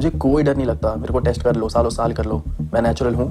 मुझे कोई डर नहीं लगता, मेरे को टेस्ट कर लो, सालों साल कर लो, मैं नेचुरल हूँ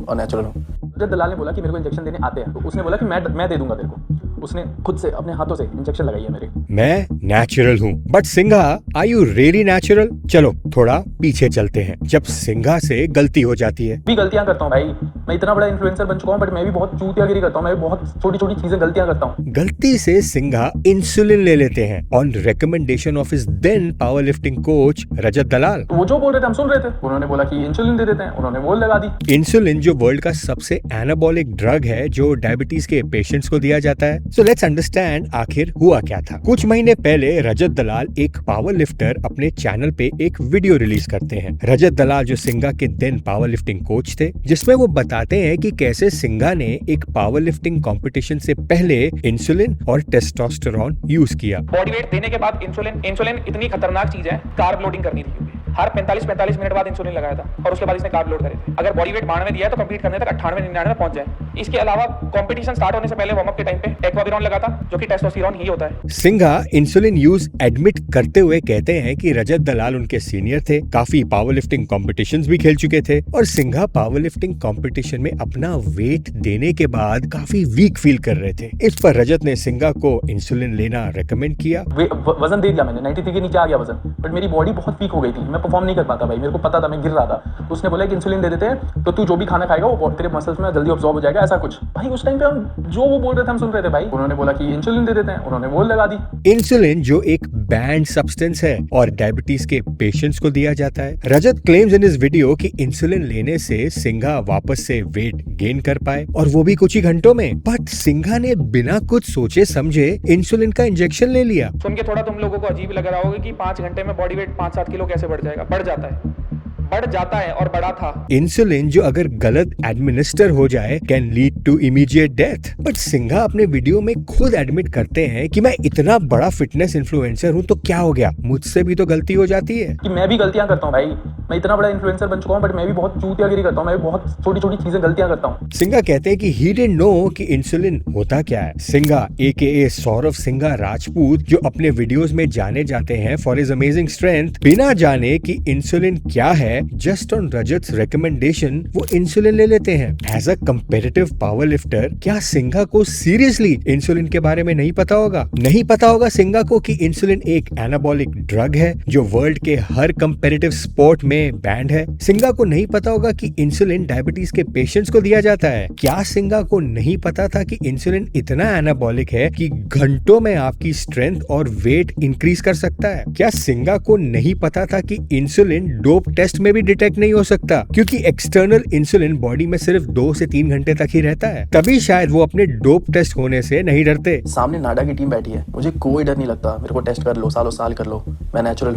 और नेचुरल हूँ। जब दलाल ने बोला कि मेरे को इंजेक्शन देने आते हैं तो उसने बोला कि मैं दे दूंगा तेरे को। उसने खुद से अपने हाथों से इंजेक्शन लगाई है मेरे। मैं नेचुरल हूँ, but Singha are you really natural? चलो थोड़ा पीछे चलते हैं, जब सिंघा से गलती हो जाती है। भी गलतियां करता हूँ भाई, मैं इतना बड़ा इन्फ्लुएंसर बन चुका हूँ, बट मैं भी बहुत चूतियागिरी करता हूँ, मैं भी बहुत छोटी छोटी चीजें गलतियां करता हूँ। गलती से सिंघा इंसुलिन ले लेते हैं on recommendation of his then power lifting coach Rajat Dalal. वो जो बोल रहे थे हम सुन रहे थे, उन्होंने बोला कि इंसुलिन दे देते हैं, उन्होंने वो लगा दी। इंसुलिन जो वर्ल्ड का सबसे एनाबॉलिक ड्रग है जो डायबिटीज के पेशेंट्स को दिया जाता है। सो लेट्स अंडरस्टैंड आखिर हुआ क्या था। कुछ महीने पहले रजत दलाल एक पावर लिफ्टर अपने चैनल पे एक वीडियो रिलीज करते हैं। रजत दलाल जो सिंघा के देन पावर लिफ्टिंग कोच थे, जिसमें वो बताते हैं कि कैसे सिंघा ने एक पावर लिफ्टिंग कॉम्पिटिशन से पहले इंसुलिन और टेस्टोस्टेरोन यूज किया। बॉडी वेट देने के बाद इंसुलिन इतनी खतरनाक चीज है, कार्ब लोडिंग करनी थी क्योंकि हर 45 मिनट बाद इंसुलिन लगाया था और उसके बाद इसने कार्ब लोड करे थे। अगर बॉडी वेट 92 दिया है तो कंप्लीट करने तक 98-99 में पहुंच जाए। इसके अलावा कंपटीशन स्टार्ट होने से पहले वार्म अप के टाइम पे एक्वाबिरॉन लगा था, जो कि टेस्टोस्टेरोन ही होता है। सिंघा इंसुलिन यूज एडमिट करते हुए कहते हैं कि रजत दलाल उनके सीनियर थे, काफी पावर लिफ्टिंग कॉम्पिटिशंस भी खेल चुके थे और सिंघा पावर लिफ्टिंग कॉम्पिटिशन में अपना वेट देने के बाद काफी वीक फील कर रहे थे। इस पर रजत ने सिंघा को इंसुलिन लेना रेकमेंड किया। वजन दे दिया मैंने, 93 के नीचे आ गया वजन, बट मेरी बॉडी बहुत वीक हो गई थी, मैं परफॉर्म नहीं कर पाता भाई, मेरे को पता था मैं गिर रहा था। तो उसने बोला कि इंसुलिन दे देते हैं तो तू जो भी खाना खाएगा वो तेरे मसल्स में जल्दी ऑब्जॉर्ब हो जाएगा, ऐसा कुछ। भाई उस टाइम पे हम जो वो बोल रहे थे हम सुन रहे थे भाई। उन्होंने बोला कि इंसुलिन दे देते हैं, उन्होंने वो लगा दी। इंसुलिन जो एक बैंड सब्सटेंस है और डायबिटीज के पेशेंट्स को दिया जाता है। रजत क्लेम्स इन इस वीडियो कि इंसुलिन लेने से सिंघा वापस से वेट गेन कर पाए और वो भी कुछ ही घंटों में। बट सिंघा ने बिना कुछ सोचे समझे इंसुलिन का इंजेक्शन ले लिया। सुन के थोड़ा तुम लोगों को अजीब लग रहा होगा कि 5 घंटे में बॉडी वेट 5-7 किलो कैसे बढ़ जाएगा। बढ़ जाता है और बड़ा था। इंसुलिन जो अगर गलत एडमिनिस्टर हो जाए can lead to immediate death. But Singha अपने वीडियो में खुद एडमिट करते हैं कि मैं इतना बड़ा फिटनेस इन्फ्लुएंसर हूँ तो क्या हो गया, मुझसे भी तो गलती हो जाती है। कि मैं भी गलतियां करता हूँ भाई, मैं इतना बड़ा इन्फ्लुएंसर बन चुका हूँ, बट मैं भी बहुत चूतियागिरी करता हूँ, मैं भी बहुत छोटी छोटी चीजें गलतियां करता हूँ। सिंघा कहते हैं कि ही डिडंट नो कि इंसुलिन होता क्या है। सिंघा AKA सौरव सिंघा राजपूत, जो अपने वीडियोस में जाने जाते हैं फॉर हिज अमेजिंग स्ट्रेंथ, बिना जाने कि इंसुलिन क्या है, जस्ट ऑन रजत्स रिकमेंडेशन वो इंसुलिन ले लेते हैं। As a competitive power lifter, क्या सिंघा को सीरियसली इंसुलिन के बारे में नहीं पता होगा? नहीं पता होगा सिंघा को कि इंसुलिन एक एनाबॉलिक ड्रग है जो वर्ल्ड के हर कंपेटिटिव स्पोर्ट में बैंड है। सिंघा को नहीं पता होगा कि इंसुलिन डायबिटीज के पेशेंट्स को दिया जाता है। क्या सिंघा को नहीं पता था कि इंसुलिन इतना एनाबॉलिक है कि घंटों में आपकी स्ट्रेंथ और वेट इंक्रीज कर सकता है? क्या सिंघा को नहीं पता था कि इंसुलिन डोप टेस्ट में भी डिटेक्ट नहीं हो सकता, क्योंकि एक्सटर्नल इंसुलिन बॉडी में सिर्फ 2 से 3 घंटे तक ही रहता है? तभी शायद वो अपने डोप टेस्ट होने से नहीं डरते। सामने नाडा की टीम बैठी है, मुझे कोई डर नहीं लगता, मेरे को टेस्ट कर लो, सालों साल कर लो, मैं नेचुरल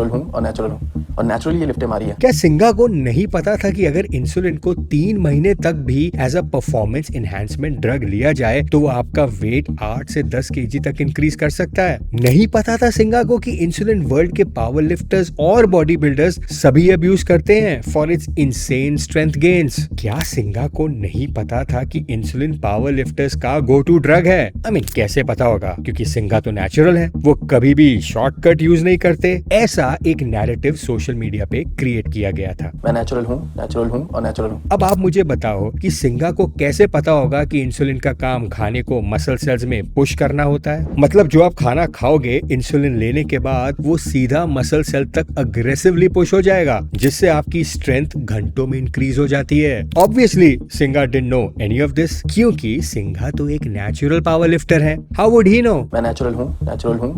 हूँ और नेचुरली ये लिफ्टें मारी है। क्या सिंघा को नहीं पता था कि अगर इंसुलिन को 3 महीने तक भी as a performance enhancement drug लिया जाए तो वो आपका वेट 8 से 10 केजी तक इंक्रीज कर सकता है? नहीं पता था सिंघा को कि इंसुलिन वर्ल्ड के पावर लिफ्टर्स और बॉडी बिल्डर्स सभी अब्यूज करते हैं for its insane strength gains? क्या सिंघा को नहीं पता था कि इंसुलिन पावर लिफ्टर्स का गो टू ड्रग है? आई मीन कैसे पता होगा, क्योंकि सिंघा तो नेचुरल है, वो कभी भी शॉर्टकट यूज नहीं करते। ऐसा एक नैरेटिव सोशल मीडिया पे क्रिएट किया गया था। मैं नेचुरल हूँ और नेचुरल हूँ। अब आप मुझे बताओ कि सिंघा को कैसे पता होगा कि इंसुलिन का काम खाने को मसल सेल्स में पुश करना होता है? मतलब जो आप खाना खाओगे इंसुलिन लेने के बाद वो सीधा मसल सेल तक अग्रेसिवली पुश हो जाएगा, जिससे आपकी स्ट्रेंथ घंटों में इंक्रीज हो जाती है। Obviously Singha didn't know any of this, क्योंकि सिंघा तो एक नेचुरल पावर लिफ्टर है। How would he know? मैं नेचुरल हूँ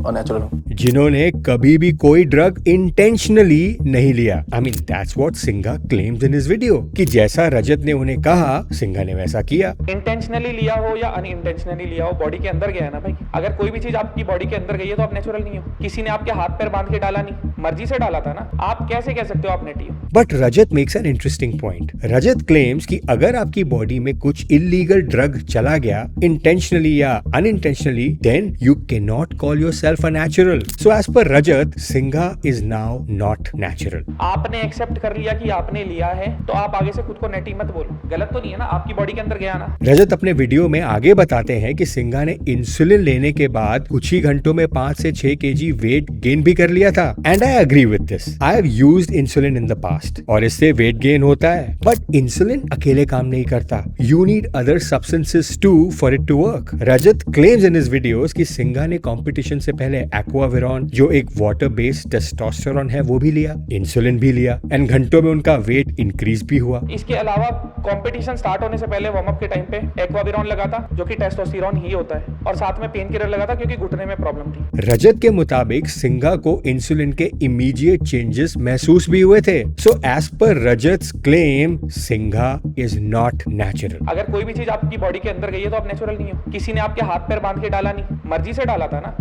और नेचुरल हूँ। जिन्होंने कभी भी कोई ड्रग इंटेंशनली नहीं लिया। I mean that's what Singha claims in his video, कि जैसा रजत ने उन्हें कहा सिंघा ने वैसा किया। इंटेंशनली लिया हो या अनइंटेंशनली लिया हो, बॉडी के अंदर गया है ना भाई। अगर कोई भी चीज आपकी बॉडी के अंदर गई है तो आप नेचुरल नहीं हो। किसी ने आपके हाथ पैर बांध के डाला नहीं, मर्जी से डाला था ना। आप कैसे कह सकते हो आप आप नेटी हो। But Rajat makes an interesting point. Rajat claims कि अगर आपकी बॉडी में कुछ इलीगल ड्रग चला गया इंटेंशनली या unintentionally, then you can not call yourself a natural. So as per Rajat, Singha is now not natural. आपने एक्सेप्ट कर लिया कि आपने लिया है, तो आप आगे से खुद को नेटी मत बोलो। गलत तो नहीं है ना, आपकी बॉडी के अंदर गया ना। रजत अपने वीडियो में आगे बताते हैं कि सिंघा ने इंसुलिन लेने के बाद कुछ ही घंटों में 5 से 6 केजी वेट गेन भी कर लिया था। And I agree with this. I have used insulin in the past और इससे वेट गेन होता है, बट इंसुलिन अकेले काम नहीं करता। You need other substances to for it to work. Rajat claims in his videos कि सिंघा ने कंपटीशन से पहले एक्वाविरॉन, जो एक वाटर बेस्ड टेस्टोस्टेरोन है, वो भी लिया, इंसुलिन भी लिया, एंड घंटों में उनका वेट इंक्रीज भी हुआ। इसके अलावा कंपटीशन स्टार्ट होने से पहले वार्म अप के टाइम पे एक्वाविरॉन लगा था, जो कि टेस्टोस्टेरोन ही होता है, और साथ में पेन किलर लगा था क्योंकि घुटने में प्रॉब्लम थी। रजत के मुताबिक सिंघा को इंसुलिन के इमीडिएट चेंजेस महसूस भी हुए थे। So as per Rajat's claim, Singha is not natural. अगर कोई भी चीज आपकी बॉडी के अंदर गई है तो आप नेचुरल नहीं हो। किसी ने आपके हाथ पैर बांध के डाला नहीं, मर्जी से डाला था ना।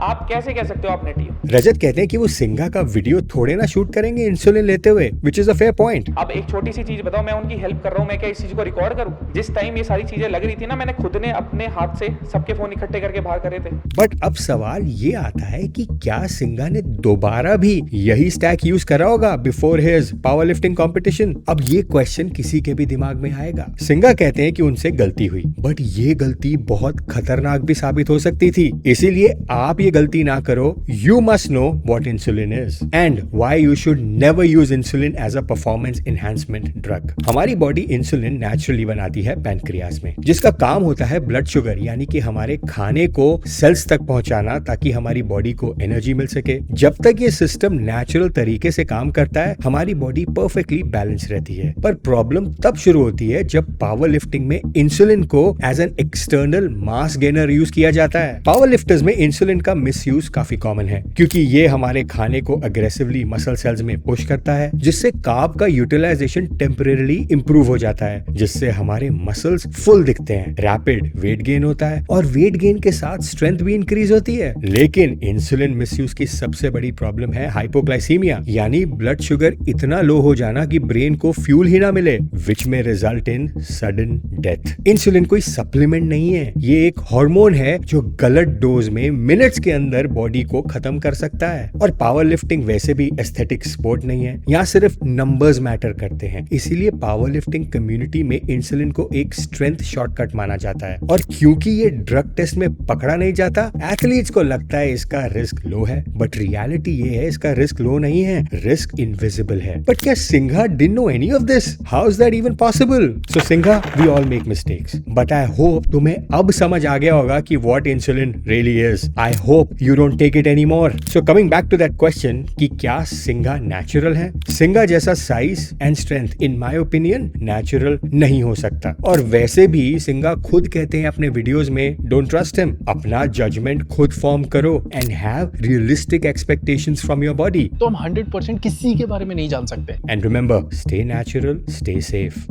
आप कैसे कह सकते हो आप नेटी हो? रजत कहते हैं कि वो सिंघा का वीडियो थोड़े ना शूट करेंगे इंसुलिन लेते हुए, which is a fair point. अब एक छोटी सी चीज बताओ, मैं उनकी हेल्प कर रहा हूँ, मैं क्या इस चीज को रिकॉर्ड करूँ? जिस टाइम ये सारी चीजें लग रही थी ना, मैंने खुद ने अपने हाथ से सबके फोन इकट्ठे करके बाहर करे थे। बट अब सवाल ये आता है कि क्या सिंघा ने दोबारा भी यही स्टैक यूज करा होगा before his power lifting competition? अब ये क्वेश्चन किसी के भी दिमाग में आएगा। सिंघा कहते हैं कि उनसे गलती हुई, बट ये गलती बहुत खतरनाक भी साबित हो सकती थी। इसीलिए आप ये गलती ना करो। You must know what insulin is and why you should never use insulin as a performance enhancement drug. हमारी बॉडी इंसुलिन नेचुरली बनाती है पैनक्रियास में, जिसका काम होता है ब्लड शुगर यानी कि हमारे खाने को सेल्स तक पहुंचाना, ताकि हमारी बॉडी को एनर्जी मिल सके। जब तक ये सिस्टम नेचुरल तरीके से काम करता है, हमारी बॉडी परफेक्टली बैलेंस रहती है। पर प्रॉब्लम तब शुरू होती है जब पावर लिफ्टिंग में इंसुलिन को as an external mass gainer use किया जाता है। पावर लिफ्टर्स में इंसुलिन का मिसयूज काफी कॉमन है, क्योंकि ये हमारे खाने को अग्रेसिवली मसल सेल्स में पुश करता है, जिससे कार्ब का यूटिलाइजेशन टेम्परेरी इंप्रूव हो जाता है, जिससे हमारे मसल्स फुल दिखते हैं, रैपिड वेट गेन होता है, और वेट गेन के साथ स्ट्रेंथ भी इंक्रीज होती है। लेकिन इंसुलिन मिसयूज की सबसे बड़ी प्रॉब्लम है हाइपोग्लाइसीमिया, यानी ब्लड शुगर इतना लो हो जाना कि ब्रेन को फ्यूल ही ना मिले, विच में result in sudden death. Insulin कोई सप्लीमेंट नहीं है, ये एक हार्मोन है जो गलत डोज में मिनट्स के अंदर बॉडी को खत्म कर सकता है। और पावर लिफ्टिंग वैसे भी एस्थेटिक स्पोर्ट नहीं है, यहाँ सिर्फ नंबर्स मैटर करते हैं। इसीलिए पावर लिफ्टिंग कम्युनिटी में इंसुलिन को एक स्ट्रेंथ शॉर्टकट माना जाता है, और क्योंकि ये ड्रग टेस्ट में पकड़ा नहीं जाता, एथलीट्स को लगता है इसका रिस्क लो है, बट रियलिटी ये है इसका रिस्क लो नहीं है, रिस्क इनविजिबल है। बट क्या Singha didn't know any of this? How is that even possible? So Singha, we all make mistakes, but I hope तुम्हें अब समझ आ गया होगा कि what insulin really is. I hope you don't take it anymore. So coming back to that question कि क्या Singha natural है? सिंघा जैसा size and strength in my opinion natural नहीं हो सकता, और वैसे भी सिंघा खुद कहते हैं अपने वीडियोस में, डोंट ट्रस्ट हिम, अपना जजमेंट खुद फॉर्म करो and have realistic expectations from your body. तो हम 100% किसी के बारे में नहीं जान सकते। And remember, stay natural, stay safe.